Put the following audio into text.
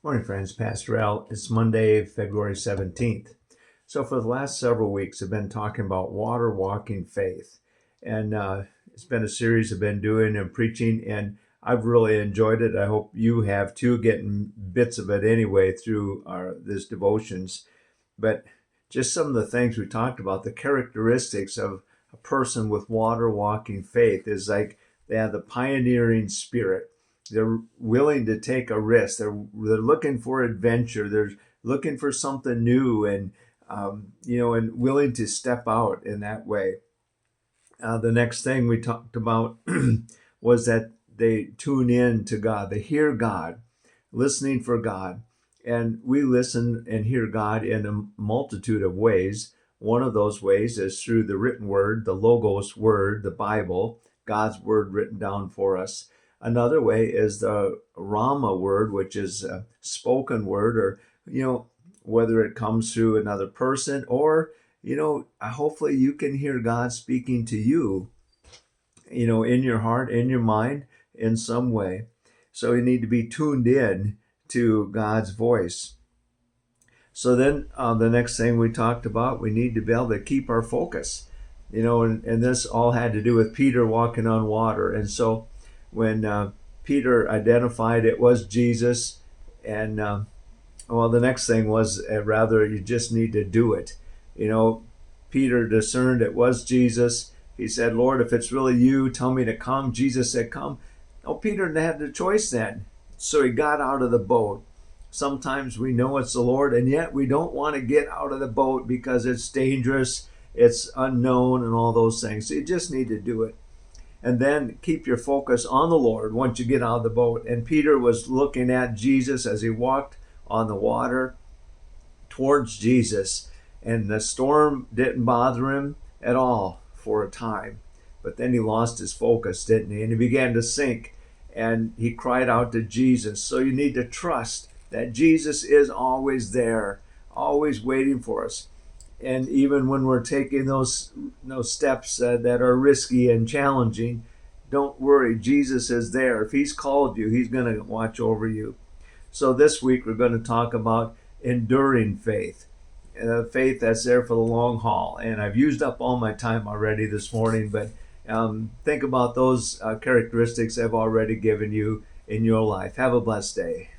Morning, friends. Pastor Al. It's Monday, February 17th. So for the last several weeks, I've been talking about water walking faith. And it's been a series I've been doing and preaching, and I've really enjoyed it. I hope you have too, getting bits of it anyway through this devotions. But just some of the things we talked about, the characteristics of a person with water walking faith is like they have the pioneering spirit. They're willing to take a risk. They're looking for adventure. They're looking for something new, and and willing to step out in that way. The next thing we talked about was that they tune in to God. They hear God, listening for God. And we listen and hear God in a multitude of ways. One of those ways is through the written word, the Logos word, the Bible, God's word written down for us. Another way is the Rama word, which is a spoken word, or, whether it comes through another person or, hopefully you can hear God speaking to you, in your heart, in your mind, in some way. So you need to be tuned in to God's voice. So then the next thing we talked about, we need to be able to keep our focus, and this all had to do with Peter walking on water. And so when Peter identified it was Jesus, and the next thing was rather you just need to do it. Peter discerned it was Jesus. He said, Lord, if it's really you, tell me to come. Jesus said, come. Oh, Peter had the choice then. So he got out of the boat. Sometimes we know it's the Lord, and yet we don't want to get out of the boat because it's dangerous, it's unknown, and all those things. So you just need to do it. And then keep your focus on the Lord once you get out of the boat. And Peter was looking at Jesus as he walked on the water towards Jesus. And the storm didn't bother him at all for a time. But then he lost his focus, didn't he? And he began to sink. And he cried out to Jesus. So you need to trust that Jesus is always there, always waiting for us. And even when we're taking those steps that are risky and challenging, don't worry. Jesus is there. If he's called you, he's going to watch over you. So this week we're going to talk about enduring faith. Faith that's there for the long haul. And I've used up all my time already this morning, but think about those characteristics I've already given you in your life. Have a blessed day.